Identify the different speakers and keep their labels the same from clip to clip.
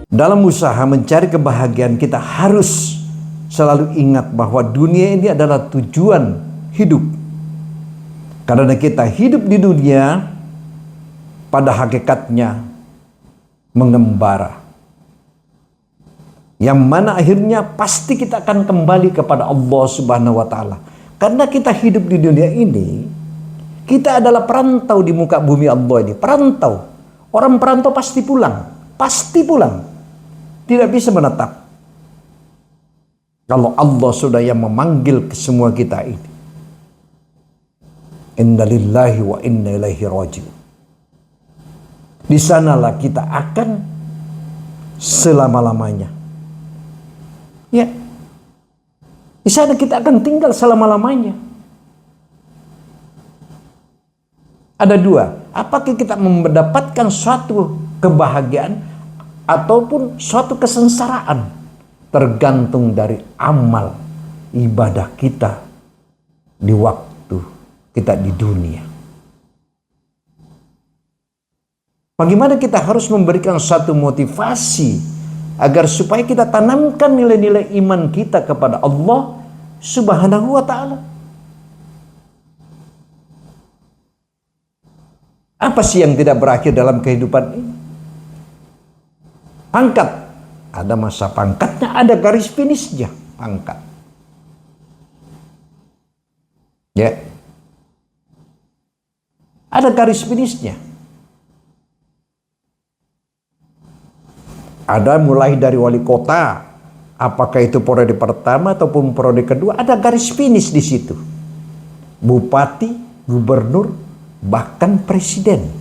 Speaker 1: Dalam usaha mencari kebahagiaan, kita harus selalu ingat bahwa dunia ini adalah tujuan hidup. Karena kita hidup di dunia pada hakikatnya mengembara, yang mana akhirnya pasti kita akan kembali kepada Allah Subhanahu wa Ta'ala. Karena kita hidup di dunia ini, kita adalah perantau di muka bumi Allah ini. Perantau, orang perantau pasti pulang, tidak bisa menetap. Kalau Allah sudah yang memanggil ke semua kita ini, inna lillahi wa inna ilaihi raji'un. Di sanalah kita akan selama-lamanya. Ya, di sana kita akan tinggal selama-lamanya. Ada dua, apakah kita mendapatkan suatu kebahagiaan ataupun suatu kesengsaraan, tergantung dari amal ibadah kita di waktu kita di dunia. Bagaimana kita harus memberikan suatu motivasi agar supaya kita tanamkan nilai-nilai iman kita kepada Allah Subhanahu wa Ta'ala. Apa sih yang tidak berakhir dalam kehidupan ini? Pangkat, ada masa pangkatnya, ada garis finishnya pangkat. Ya, ada garis finishnya. Ada mulai dari wali kota, apakah itu periode pertama ataupun periode kedua, ada garis finish di situ. Bupati, gubernur, bahkan presiden.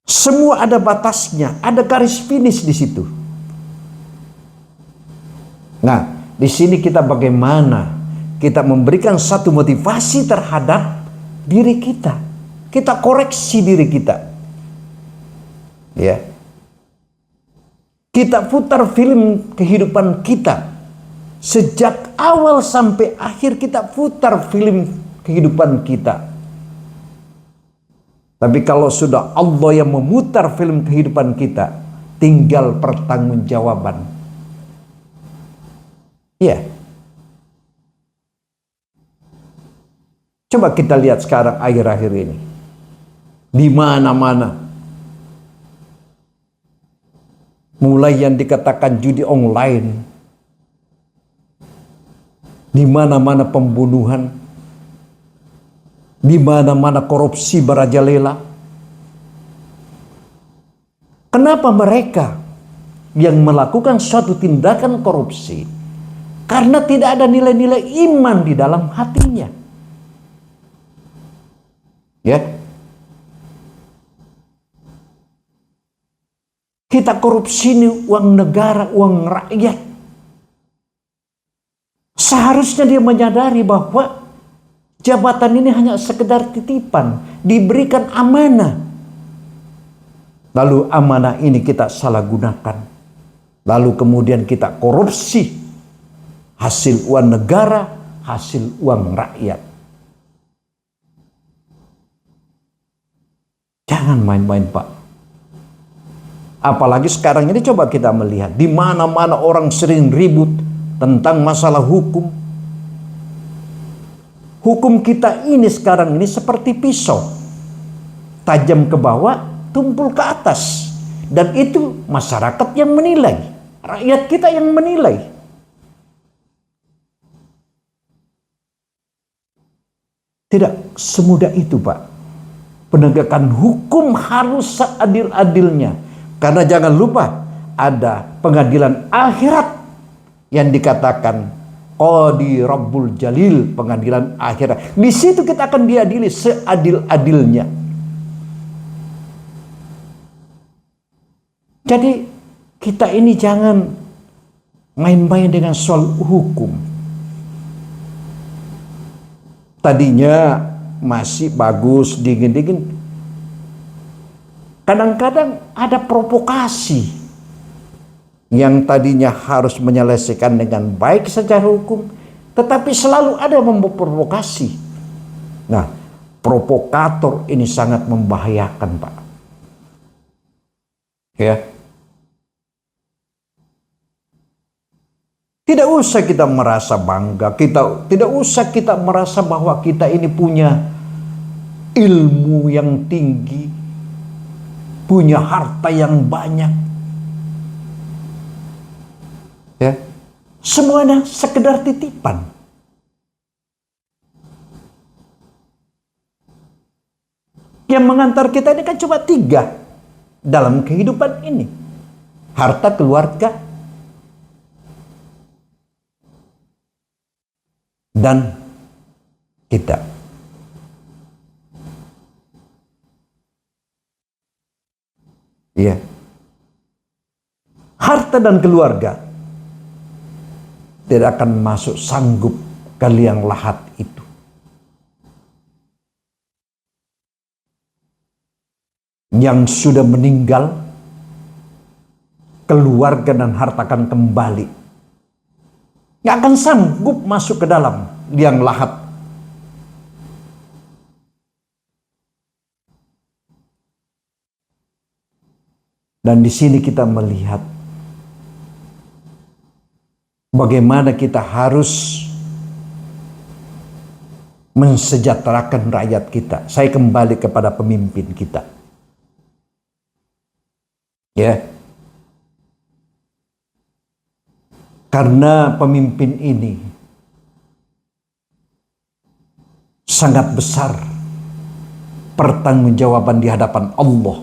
Speaker 1: Semua ada batasnya, ada garis finish di situ. Nah, di sini kita bagaimana kita memberikan satu motivasi terhadap diri kita. Kita koreksi diri kita. Ya. Kita putar film kehidupan kita. Sejak awal sampai akhir kita putar film kehidupan kita. Tapi kalau sudah Allah yang memutar film kehidupan kita, tinggal pertanggungjawaban. Iya. Coba kita lihat sekarang akhir-akhir ini. Di mana-mana. Mulai yang dikatakan judi online. Di mana-mana pembunuhan. Di mana-mana korupsi merajalela. Kenapa mereka yang melakukan suatu tindakan korupsi? Karena tidak ada nilai-nilai iman di dalam hatinya. Ya. Kita korupsi ini uang negara, uang rakyat. Seharusnya dia menyadari bahwa jabatan ini hanya sekedar titipan, diberikan amanah. Lalu amanah ini kita salah gunakan. Lalu kemudian kita korupsi hasil uang negara, hasil uang rakyat. Jangan main-main, Pak. Apalagi sekarang ini coba kita melihat di mana-mana orang sering ribut tentang masalah hukum. Hukum kita ini sekarang ini seperti pisau. Tajam ke bawah, tumpul ke atas. Dan itu masyarakat yang menilai. Rakyat kita yang menilai. Tidak semudah itu, Pak. Penegakan hukum harus seadil-adilnya. Karena jangan lupa ada pengadilan akhirat yang dikatakan Qadi Rabbul Jalil, pengadilan akhirat. Di situ kita akan diadili seadil-adilnya. Jadi kita ini jangan main-main dengan soal hukum. Tadinya masih bagus, dingin-dingin. Kadang-kadang ada provokasi. yang tadinya harus menyelesaikan dengan baik secara hukum, tetapi selalu ada yang memprovokasi. Nah, provokator ini sangat membahayakan, Pak. Ya. Tidak usah kita merasa bangga, tidak usah kita merasa bahwa kita ini punya ilmu yang tinggi, punya harta yang banyak. Ya. Semuanya sekedar titipan. Yang mengantar kita ini kan cuma 3 dalam kehidupan ini. Harta, keluarga, dan kita. Ya. Harta dan keluarga tidak akan masuk sanggup ke liang lahat itu. Yang sudah meninggal, keluarga dan harta akan kembali. Nggak akan sanggup masuk ke dalam liang lahat. Dan di sini kita melihat bagaimana kita harus mensejahterakan rakyat kita. Saya kembali kepada pemimpin kita. Ya. Karena pemimpin ini sangat besar pertanggungjawaban di hadapan Allah.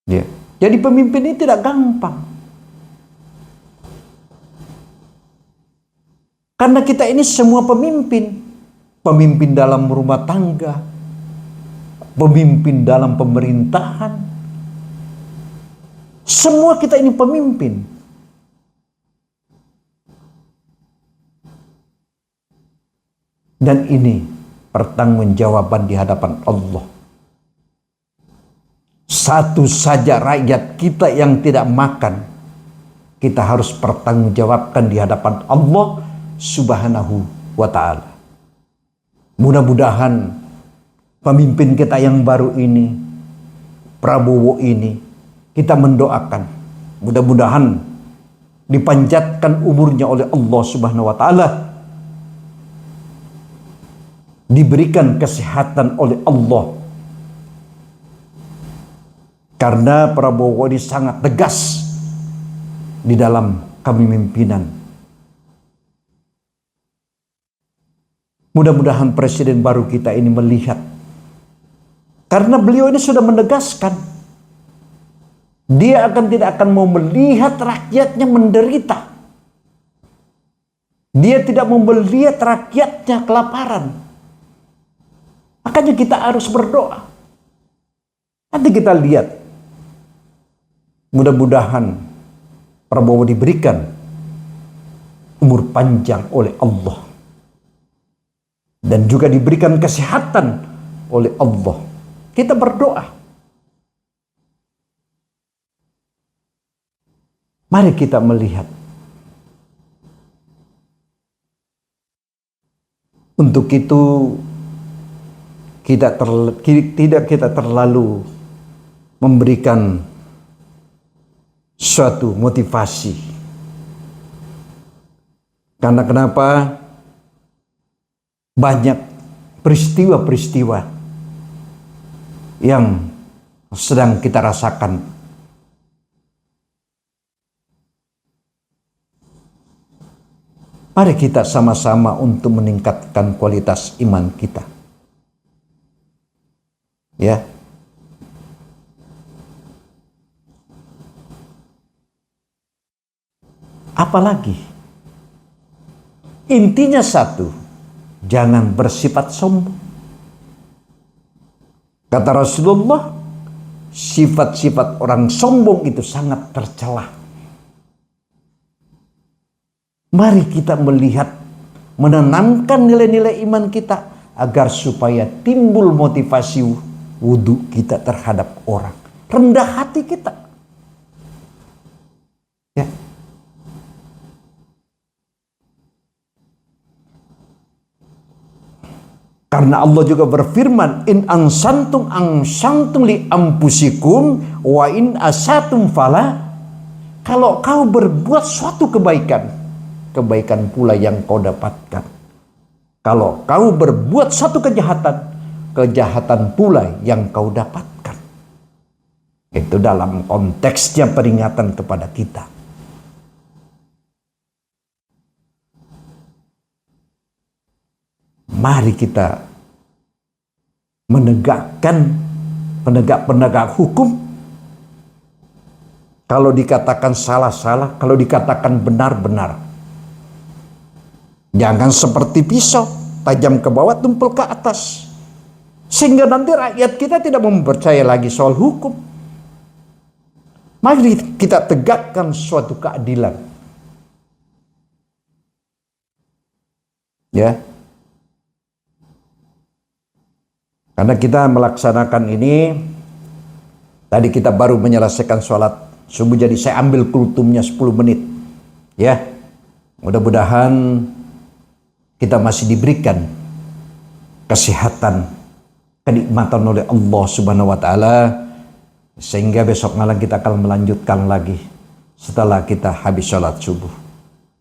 Speaker 1: Ya. Jadi pemimpin ini tidak gampang. Karena kita ini semua pemimpin. Pemimpin dalam rumah tangga, pemimpin dalam pemerintahan. Semua kita ini pemimpin. Dan ini pertanggungjawaban di hadapan Allah. Satu saja rakyat kita yang tidak makan, kita harus pertanggungjawabkan di hadapan Allah Subhanahu wa ta'ala. Mudah-mudahan pemimpin kita yang baru ini, Prabowo ini, kita mendoakan mudah-mudahan dipanjatkan umurnya oleh Allah Subhanahu wa ta'ala, diberikan kesehatan oleh Allah. Karena Prabowo ini sangat tegas di dalam kepemimpinan. Mudah-mudahan presiden baru kita ini melihat. Karena beliau ini sudah menegaskan, dia tidak akan mau melihat rakyatnya menderita. Dia tidak mau melihat rakyatnya kelaparan. Makanya kita harus berdoa. Nanti kita lihat. Mudah-mudahan Prabowo diberikan umur panjang oleh Allah. Dan juga diberikan kesehatan oleh Allah. Kita berdoa. Mari kita melihat. Untuk itu tidak kita terlalu memberikan suatu motivasi. Karena kenapa? Banyak peristiwa-peristiwa yang sedang kita rasakan. Mari kita sama-sama untuk meningkatkan kualitas iman kita. Ya. Apalagi intinya satu, jangan bersifat sombong. Kata Rasulullah, sifat-sifat orang sombong itu sangat tercela. Mari kita melihat, menanamkan nilai-nilai iman kita agar supaya timbul motivasi wudhu kita terhadap orang. Rendah hati kita. Karena Allah juga berfirman, in angsantum li ampusikum wa in asatum fala. Kalau kau berbuat suatu kebaikan, kebaikan pula yang kau dapatkan. Kalau kau berbuat satu kejahatan, kejahatan pula yang kau dapatkan. Itu dalam konteksnya peringatan kepada kita. Mari kita menegakkan penegak hukum. Kalau dikatakan salah-salah, kalau dikatakan benar-benar. Jangan seperti pisau, tajam ke bawah, tumpul ke atas. Sehingga nanti rakyat kita tidak mempercaya lagi soal hukum. Mari kita tegakkan suatu keadilan. Ya. Karena kita melaksanakan ini, tadi kita baru menyelesaikan sholat subuh, jadi saya ambil kultumnya 10 menit. Ya, mudah-mudahan kita masih diberikan kesehatan, kenikmatan oleh Allah Subhanahu wa Ta'ala, sehingga besok malam kita akan melanjutkan lagi setelah kita habis sholat subuh.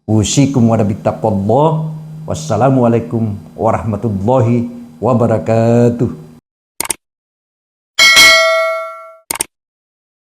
Speaker 1: Usikum wa bittaqwallah. Wassalamualaikum warahmatullahi wabarakatuh.